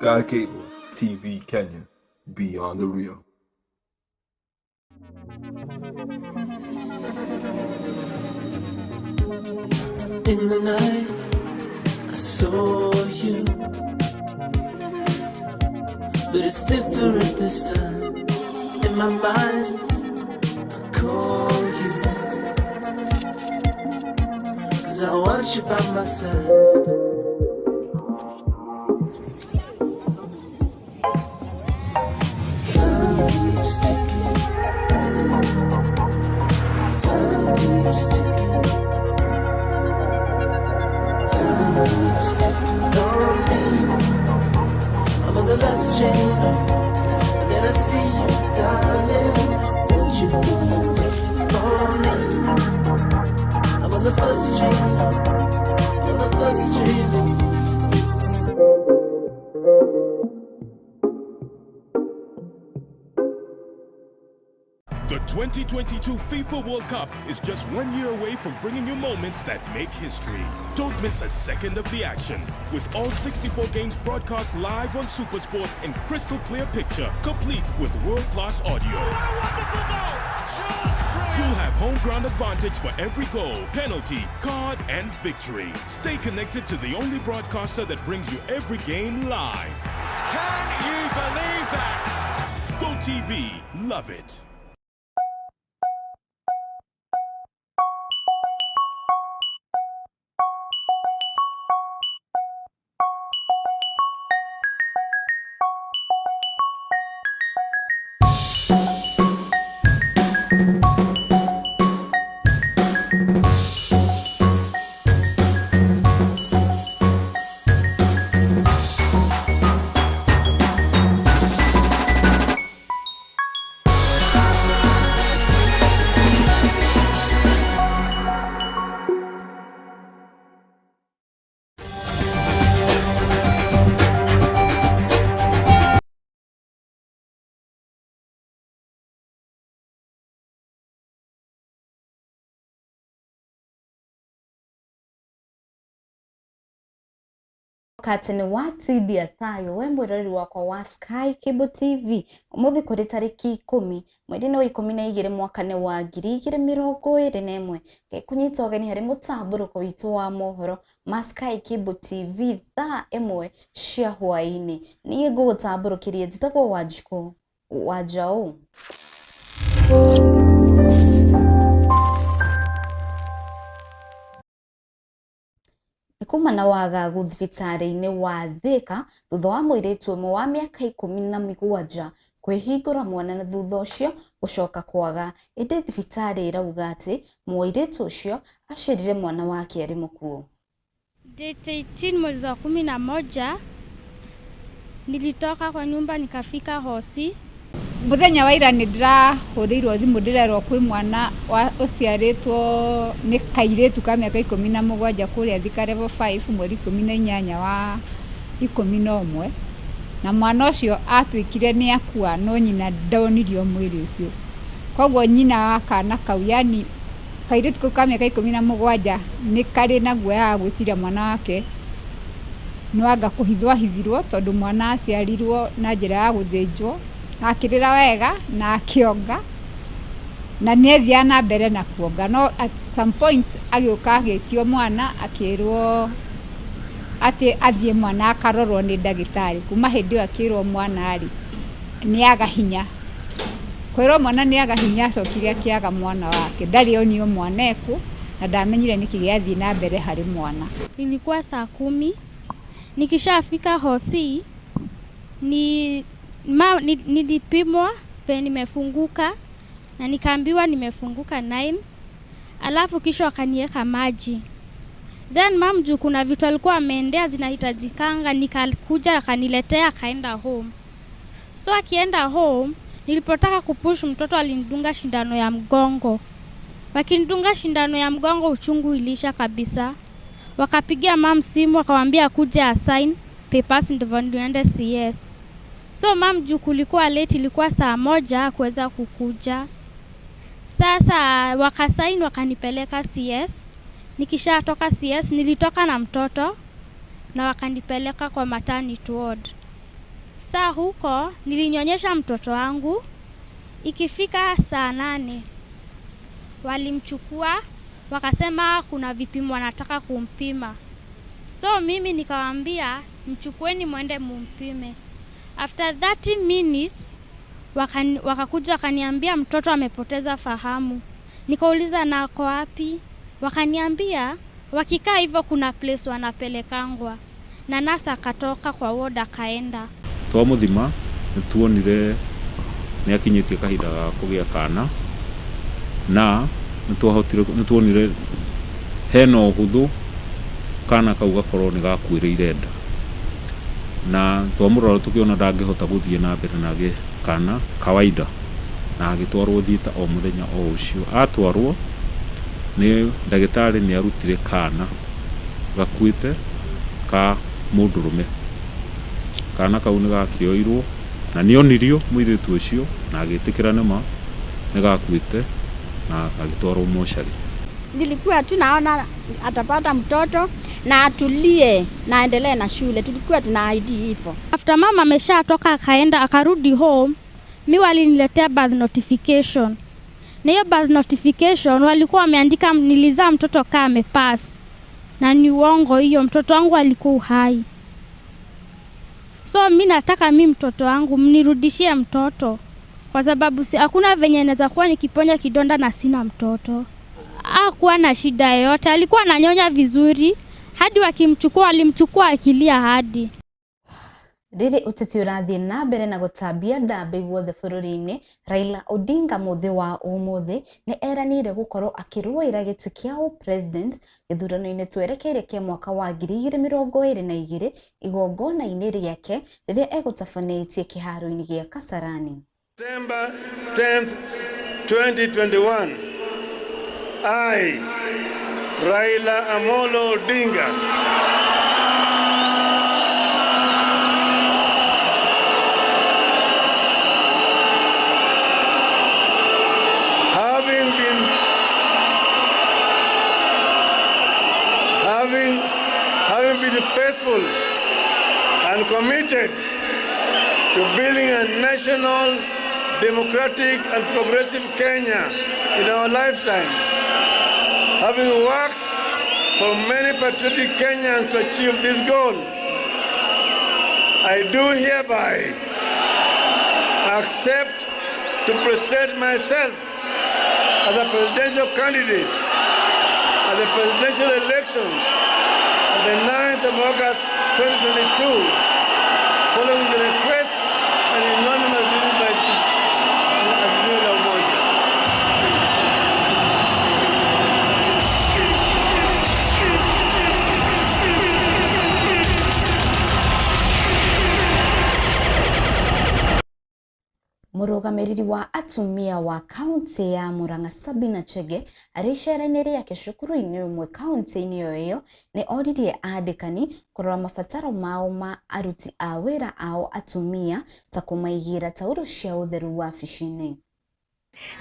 Sky Cable TV Kenya, beyond the real. In the night, I saw you, but it's different this time. In my mind, I call you, 'cause I want you by my side. The 2022 FIFA World Cup is just 1 year away from bringing you moments that make history. Don't miss a second of the action. With all 64 games broadcast live on SuperSport in crystal clear picture, complete with world-class audio. You'll have home ground advantage for every goal, penalty, card, and victory. Stay connected to the only broadcaster that brings you every game live. Can you believe that? Go TV, love it. Katene wati dia Thaa wemboreri wakwa wa Sky Cable TV umuthi kuri tariki 10 mweri wa 12 mwaka wa 2021 gekunyita ogeni hari mutaburuko witu wa mohoro ma Sky Cable TV Thaa Imwe cia hwaini ni gugutaburukirie njitagwo Wanjiku wa Njau. Kuma na waga guthibitari-ini wa Thika thutha wa muiritu umwe wa miaka 17 kwihingura mwana na thutha ucio gucoka kwaga indi thibitari irauga ati muiritu ucio acirire mwana wake ari mukuo. Date 18 mwezi wa 11 nilitoka kwa nyumba nikafika hosi. Muthenya wa ira ndirahuriirwo thimu ndirerwo kwi mwana uciaritwo ni kairetu ka miaka 17 kuria Thika level 5 mweri 18 wa 11 na mwana ucio atwikire ni akua no nyina ndonirio mwiri ucio. Kogwo nyina wa kana kau yani kairetu ka miaka 17 ni kari na guoya ya gwiciria mwana wake nwanga kuhithwahithirwo tondu mwana aciarirwo na njira ya guthinjwo akirira wega na akionga na nethia na mbere na kuonga no at some point agioka agitio mwana akirwo ati athie mwana akarorwo ni ndagitari kuma hindi akirwo mwana ari ni agahinya kwirwo mwana ni agahinya acokire akiaga mwana wake ndari onio mwaneku na ndamenyire niki giathie na mbere hari mwana. Ilikuwa saa 10 nikishafika hosi nilipimwa pe nimefunguka na nikaambiwa nimefunguka 9 alafu kisha wakanieka maji. Then mamju kuna vitu alikuwa ameendea zinahitajikanga nikakuja akaniletea akaenda home. So akienda home nilipotaka kupush mtoto alinidunga shindano ya mgongo. Wakinidunga shindano ya mgongo uchungu ilisha kabisa. Wakapigia mam simu akamwambia kuja assign papers ndivyo niende CS. So mam juu kulikuwa late ilikuwa saa 1 kuweza kukuja. Sasa wakasaini wakanipeleka CS. Nikishatoka CS nilitoka na mtoto na wakanipeleka kwa maternity ward. Saa huko nilinyonyesha mtoto wangu. Ikifika saa 8 walimchukua, wakasema kuna vipimo wanataka kumpima. So mimi nikawaambia mchukueni mwende mumpime. After 30 minutes wakakuja wakaniambia mtoto amepoteza fahamu. Nikauliza na ako wapi? Wakaniambia wakikaa hivyo kuna place wanapelekangwa. Na nasa akatoka kwa ward akaenda. Twamuthima nituonire ni akinyitie kahinda ga kugia kana na nituonire hena uhuthu kana kau gakorwo ni gakuire nda na twamurora tukiona ndangihota guthie na mbere na kana kawaida na agitwarwo thita o muthenya o ucio. Atwarwo ni ndagitari ni arutire kana gakuite ka mundurume. Kana kau ni gakioirwo na nionirio muiritu ucio na agitikira nima ni gakuite na agitwarwo moshari. Nilikuwa tu naona atapata mtoto na atulie na endelee na shule. Tulikuwa tuna ID ipo. After mama ameshatoka akaenda akarudi home, mimi waliniletea birth notification. Na hiyo birth notification walikuwa wameandika nilizaa mtoto kama amepass. Na ni uongo hiyo, mtoto wangu alikuwa hai. So mimi nataka mtoto wangu mnirudishie mtoto. Kwa sababu hakuna venye naweza kuwa nikiponya kidonda na sina mtoto. Hakuwa na shida yoyote, alikuwa ananyonya vizuri. Hadi wakimchukua walimchukua akilia hadi. Riri uteti urathie na mbere na gutambia ndambe guothe bururi-ini. Raila Odinga muthi wa umuthi ni eranire gukorwo akirũĩra gĩtĩ kĩa president gĩthurano-inĩ twerekeire kĩa mwaka wa 2022 igongona-inĩ rĩake rĩrĩa egũtabanĩtie kĩharo-inĩ gĩa Kasarani. December 10th, 2021, I, Raila Amolo Odinga, having been faithful and committed to building a national, democratic and progressive Kenya in our lifetime, having worked for many patriotic Kenyans to achieve this goal, I do hereby accept to present myself as a presidential candidate at the presidential elections on the 9th of August 2022, following the request and anonymous by Azimio la Umoja. Mũrũgamĩrĩri wa atumia wa kaunti ya Murang'a Sabina Chege arĩcera-inĩ rĩake cukuru-inĩ ũmwe kaunti-inĩ ĩyo nĩ oririe andĩkani kũrora mabataro mao ma aruti a wĩra ao atumia ta kũmaigĩra tauro cia ũtheru wabici-inĩ.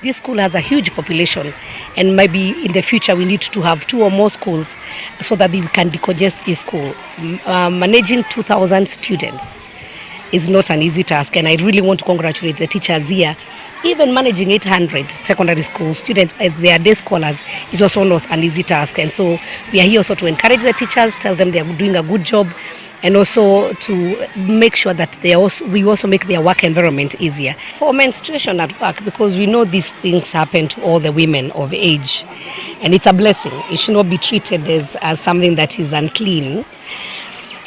This school has a huge population, and maybe in the future we need to have 2 or more schools so that we can decongest this school. Managing 2,000 students is not an easy task, and I really want to congratulate the teachers here. Even managing 800 secondary school students as their day scholars is also not an easy task, and so we are here also to encourage the teachers, tell them they are doing a good job, and also to make sure that we also make their work environment easier. For menstruation at work, because we know these things happen to all the women of age, and it's a blessing. It should not be treated as something that is unclean.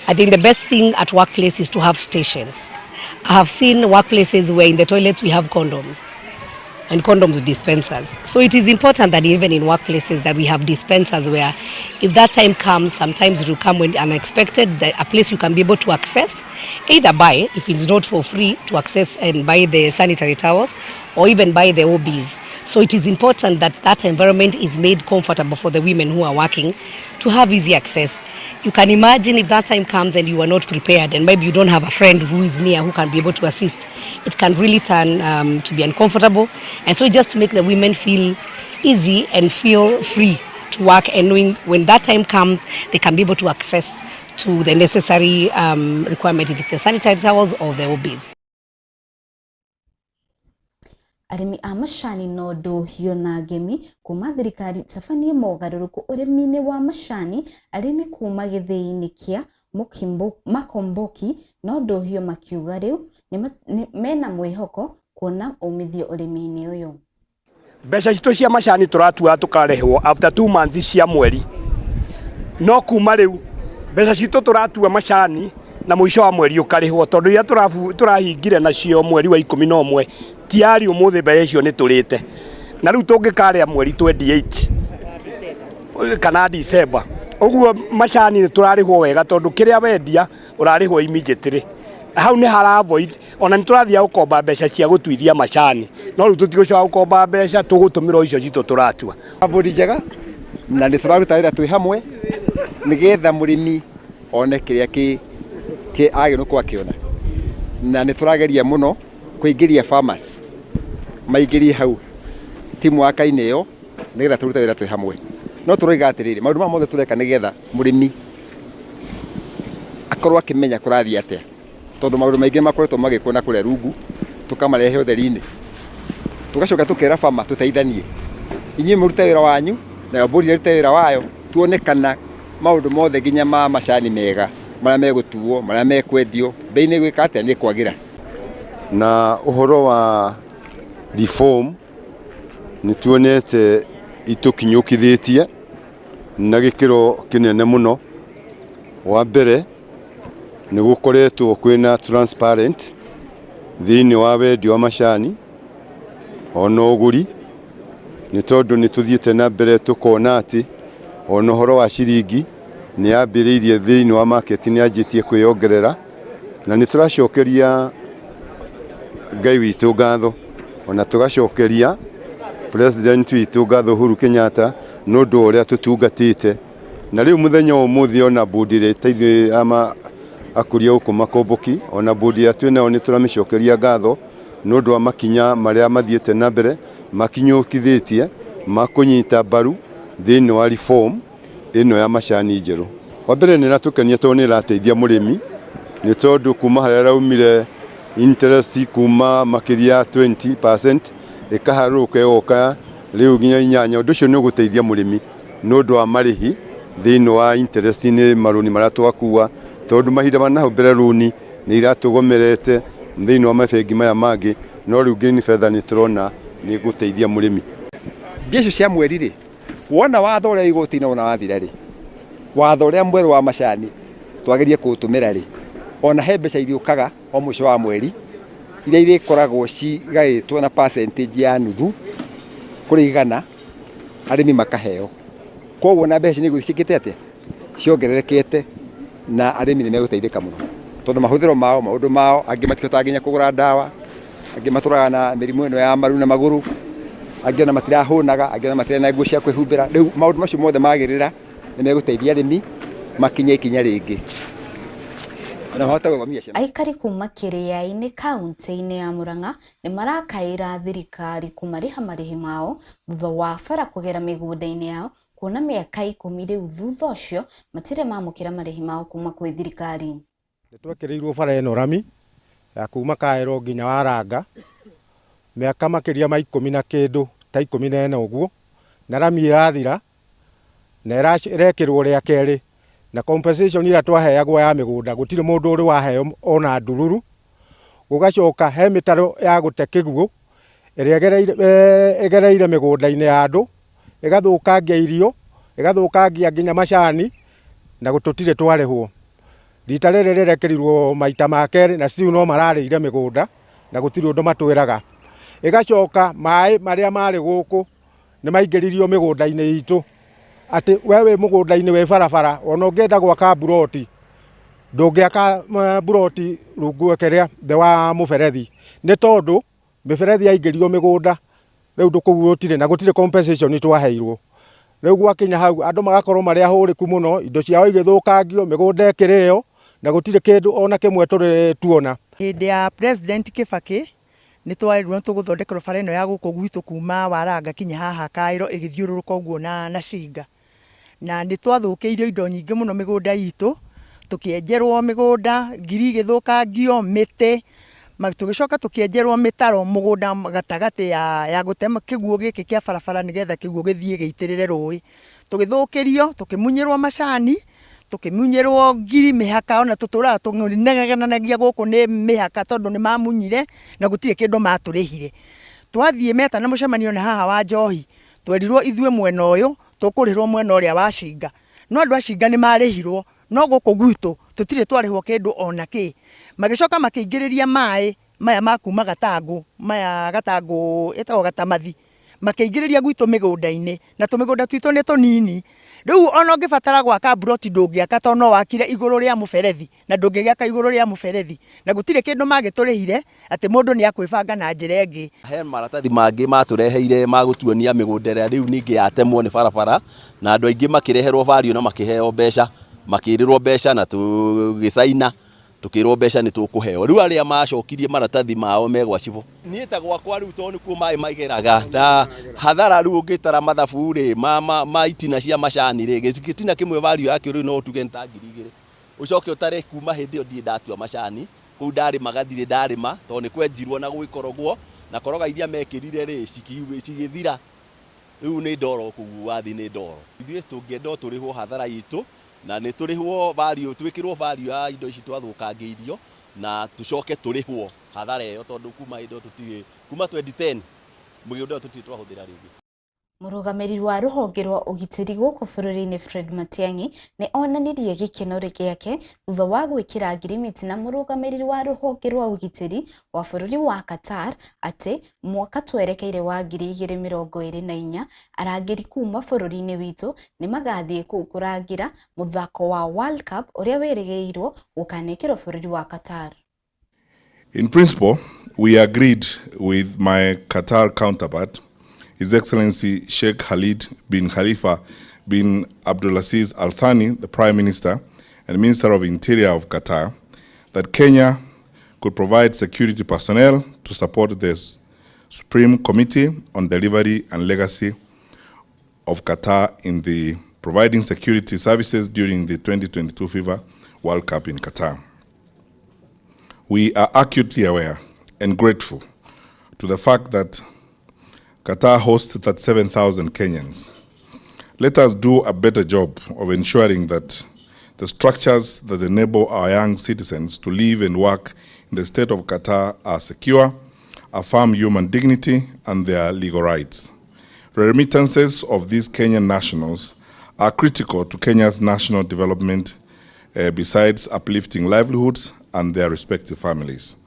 I think the best thing at workplace is to have stations. I have seen workplaces where in the toilets we have condoms and condoms dispensers. So it is important that even in workplaces that we have dispensers where if that time comes, sometimes it will come when unexpected, a place you can be able to access, either buy, if it's not for free, to access and buy the sanitary towels, or even buy the OBs. So it is important that that environment is made comfortable for the women who are working to have easy access. You can imagine if that time comes and you are not prepared and maybe you don't have a friend who is near who can be able to assist, it can really turn to be uncomfortable. And so just to make the women feel easy and feel free to work, and knowing when that time comes, they can be able to access to the necessary requirement if it's the sanitary towels or the OBs. Arimi a macani no ndohio na ngemi kuma thirikari tabanie mogaruruku urimi-ini wa macani arimi kuma githii-ini kia makomboki no ndohio makiuga riu mena mwihoko kuona umithio urimi-ini uyu. Mbeca citu cia macani turatua tukarehwo after 2 months cia mweri no kuma riu mbeca citu turatua macani na muico wa mweri ukarehwo tondu ria turahingire nacio mweri wa 11 tiari umuthi mbeca icio ni turite na riu tungikaria mweri 28 kana December uguo macani turarihwo wega tondu kiria wendia urarihwo immediately hau ni haravoid ona ni turathia gukomba mbeca cia gutuithia macani no riu tutigucoka gukomba mbeca tugutumira icio citu turatua mburi njega na ni turaruta wira twi hamwe nigetha murimi one kiria ki age no kwakiona na ni turageria muno kuingiria farmers maingirie hau timu waka-ini yo nigetha turuta wira twi hamwe no turoiga atiriri maundu mothe tureka nigetha murimi akorwo akimenya kurathia atia tondu maundu maingi makoretwo magikuona kuria rungu tukamarehe utheri-ini tugacoka tukera farmer tuteithanie inyuĩ murute wira wanyu na mburi irute wira wayo tuone kana maundu mothe nginya ma macani mega maria megutuo maria mekwendio bei-ini gwika atia ni kwagira na uhoro wa reform ni tuonete itukinyukithitie na gikiro kinene muno wa mbere ni gukoretwo kwina transparent thiini wa wendio wa macani ona uguri ni tondu ni tuthiete na mbere tukona ati ona uhoro wa ciringi ni ambiriirie thiini wa market ni anjitie kwiongerera na ni turacokeria Ngai witu ngatho ona tugacokeria president witu ngatho Uhuru Kenyatta no ndu uria tutungatite na riu muthenya umuthi ona budi teithie ama akuria uku makomboki ona budi atwena oni turamicokeria ngatho no ndu amakinya maria mathiete na mbere makinyukithitie makunyita baru thiini wa reform ino ya macani njeru wa mbere ni natukenia tondu ni rateithia murimi ni tondu kuma haria raumire interest kuma makiria 20% ikaharuka yoka riu nginya inyanya undu cio ni guteithia murimi no ndu wa marihi thiini wa interest ni maruni maria twakua tondu mahinda mana mbere runi ni iratugomerete thiini wa mabengi maya mangi no riu green feather ni turona ni guteithia murimi mbeca cia mweri ri wona watho uria igoti-ini ona wathira ri watho uria mweru wa macani twagerie kuutumira ri ona he mbeca iriukaga o mwisho wa mweri iria irikoragwo cigaitwo na percentage ya nuthu kuri igana arimi makaheo koguo na mbeca ni guthikite atia ciongererekete na arimi ni meguteithika muno tondu mahuthiro mao maundu mao angi matikota nginya kugura ndawa angi maturaga na mirimu ino ya maru na maguru angi na matirahunaga angi na matirena nguo cia kwihumbira riu maundu macio mothe magirira ni meguteithia arimi makinye ikinya ringi aikari kuma Kiria-ini kaunti-ini ya Murang'a ni marakaira thirikari kumariha marihi mao thutha wa bara kugera migunda-ini yao kuona miaka 10 riu thutha ucio matire mamukira marihi mao kuma kwi thirikari. Nitwekereirwo bara ino rami ya kuma Kaero nginya Waranga miaka makiria ma 10 na kindu ta 14 uguo na rami irathira na irekirwo ria keri na compensation ira twaheagwo ya migunda gutire mundu uri waheo ona ndururu gugacoka he mitaro ya gute kiguo iria egereire migunda-ini ya andu igathukangia irio igathukangia nginya macani na gututire twarehwo rita riri rirekerirwo maita ma keri na ciu no mararire migunda na gutire undu matwiraga igacoka mai maria mari guku ni maingiririo migunda-ini itu ati wewe mugunda-ini we barabara ona ungenda gwaka buroti ndungiaka buroti rungu keria the wa muberethi ni tondu miberethi yaingirio migunda riu ndukugutire na gutire compensation twaheirwo riu gwakinya hau andu magakorwo mari ahuriku muno indo ciao igithukangio migunda ikireo na gutire kindu ona kimwe turi tuona hindi ya president Kibaki ni twarirwo tuguthondekerwo bara ino ya guku gwitu kuma Waranga kinya haha Kairo igithiururuka uguo na Shinga na ni twathukiirio indo nyingi muno migunda itu tukienjerwo migunda ngiri githukangio mite tugicoka tukienjerwo mitaro mugunda gatagati ya gutema kiguo giki kia barabara nigetha kiguo githie giitirire rui tugithukirio tukimunyirwo macani tukimunyirwo ngiri mihaka ona tutura tuneganagia guku ni mihaka tondu ni mamunyire na gutire kindu maturihire twathie meta na mucemanio na haha wa njohi twerirwo ithue mwena uyu tukurirwo mwena uria wa Shinga no andu a Shinga ni marihirwo no guku gwitu tutire twarihwo kindu ona ki magicoka makiingiriria mai maya makuma gatangu maya gatangu etago gatamathi makiingiriria gwitu migunda-ini na tumigunda twitu ni tunini riu ona ungibatara gwaka broti ndungiaka to no wakire iguru ria muberethi na ndungiaka iguru ria muberethi na gutire kindu magiturihire ati mundu ni akwibanga na njira ingi he maratathi mangi matureheire magutuonia migunda riu ningi yatemwo ni barabara na andu aingi makireherwo vario na makiheo mbeca makirirwo mbeca na tugicaina tukirwo mbeca ni tukuheo riu aria macokirie maratathi mao megwa cibo nieta gwakwa riu to nikuo mai maigeraga na hathara riu ungitara mathabu ri ma itina cia macani ri gitina kimwe vario yakio riu no utuge nta 2000 ucoke utare kuma hindi yo ndie ndatua macani ku ndari magathire ndarima to ni kwenjirwo na gwikorogwo na koroga iria mekirire ri cigithira riu ni ndoro kugu wathi ni ndoro ithuĩ tũngĩenda tũrĩhwo hathara itu na nĩ tũrĩhwo vario twĩkĩrwo vario ya indo ici twathũkangĩirio na tũcoke tũrĩhwo hathara ĩyo tondũ kuma indo tũtirĩ kuma 2010 mũgĩũnda tũtirĩ twahũthĩra rĩngĩ. Mũrũgamĩrĩri wa rũhonge rwa ũgitĩri gũkũ bũrũri-inĩ Fred Matiang'i nĩ onanirie gĩkeno gĩake thutha wa gwĩkĩra ngirimiti na mũrũgamĩrĩri wa rũhonge rwa ũgitĩri wa bũrũri wa Qatar atĩ mwaka twerekeire wa 2024 arangĩri kuma bũrũri-inĩ witũ nĩ magathiĩ kũu kũrangĩra mũthako wa World Cup ũrĩa wĩrĩgĩirwo gũkanĩkĩrwo bũrũri wa Qatar. In principle, we agreed with my Qatar counterpart, His Excellency Sheikh Khalid bin Khalifa bin Abdulaziz Al Thani, the Prime Minister and Minister of Interior of Qatar, that Kenya could provide security personnel to support the Supreme Committee on Delivery and Legacy of Qatar in the providing security services during the 2022 FIFA World Cup in Qatar. We are acutely aware and grateful to the fact that Qatar hosts 37,000 Kenyans. Let us do a better job of ensuring that the structures that enable our young citizens to live and work in the state of Qatar are secure, affirm human dignity and their legal rights. Remittances of these Kenyan nationals are critical to Kenya's national development, besides uplifting livelihoods and their respective families.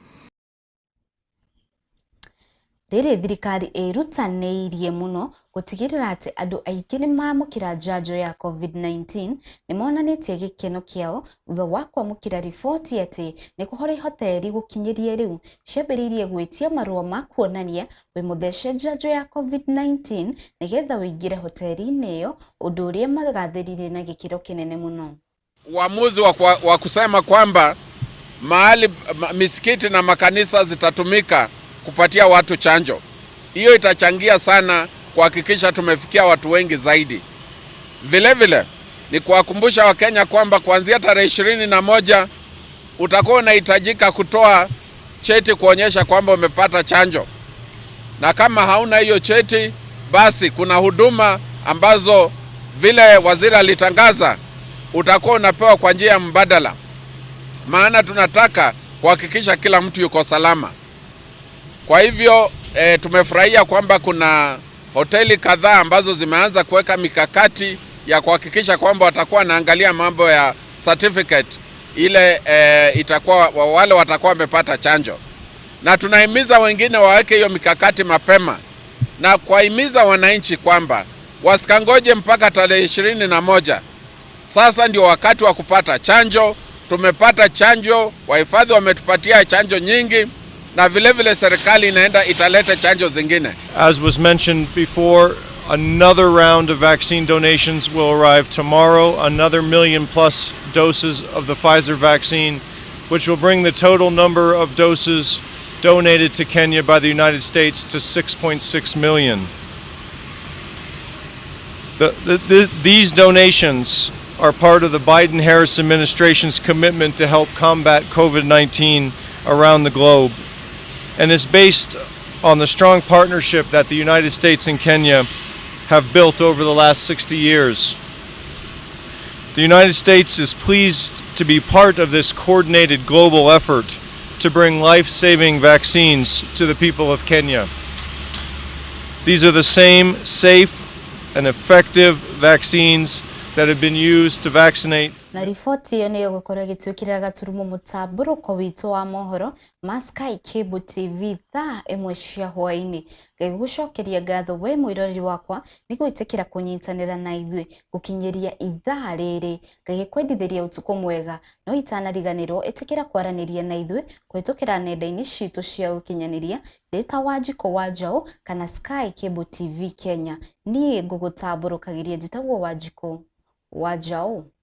Rĩrĩ thirikari ĩrutanĩirie mũno gũtigĩrĩra atĩ andũ aingĩ nĩ mamũkĩra njanjo ya COVID-19 nĩ monanĩtie gĩkeno kĩao thutha wa kwamũkĩra riboti atĩ nĩ kũhora ihoteri gũkinyĩria rĩu ciambĩrĩirie gwĩtia marũa ma kuonania wĩ mũthece njanjo ya COVID-19 nĩgetha wĩingĩre hoteri-inĩ ĩyo ũndũ ũrĩa magathĩrire na gĩkĩro kĩnene mũno. Uamuzi wa kusema kwamba mahali misikiti na makanisa zitatumika kupatia watu chanjo. Hiyo itachangia sana kuhakikisha tumefikia watu wengi zaidi. Vile vile ni kuwakumbusha Wakenya kwamba kuanzia tarehe 21 utakuwa unahitajika kutoa cheti kuonyesha kwamba umepata chanjo. Na kama hauna hiyo cheti, basi kuna huduma ambazo vile waziri alitangaza utakuwa unapewa kwa njia mbadala. Maana tunataka kuhakikisha kila mtu yuko salama. Kwa hivyo tumefurahia kwamba kuna hoteli kadhaa ambazo zimeanza kuweka mikakati ya kuhakikisha kwamba watakuwa wanaangalia mambo ya certificate ile itakuwa wale watakuwa wamepata chanjo. Na tunahimiza wengine waweke hiyo mikakati mapema na kuwahimiza wananchi kwamba wasikangoje mpaka tarehe 21. Sasa ndio wakati wa kupata chanjo. Tumepata chanjo, wahifadhi wametupatia chanjo nyingi na vile vile serikali inaenda italeta chanjo zingine. As was mentioned before, another round of vaccine donations will arrive tomorrow, another 1 million plus doses of the Pfizer vaccine, which will bring the total number of doses donated to Kenya by the United States to 6.6 million. These donations are part of the Biden-Harris administration's commitment to help combat COVID-19 around the globe, and is based on the strong partnership that the United States and Kenya have built over the last 60 years. The United States is pleased to be part of this coordinated global effort to bring life-saving vaccines to the people of Kenya. These are the same safe and effective vaccines that have been used to vaccinate. Na ripoti iyo niyo gukorwo gitwikirira gaturumo mutamburuko witu wa mohoro Sky Cable TV Thaa imwe cia hwaini gigucokeria ngatho we mwiroreri wakwa ni gwitikira kunyitanira na ithui gukinyeria ithaa riri gagikwendithiria utuko mwega no itanariganirwo itikira kwaraniria na ithui kwitukira nenda-ini citu cia ukinyaniria data Wanjiku wa Njau kana Sky Cable TV Kenya ni ngugutamburukagiria njitagwo Wanjiku wa Njau.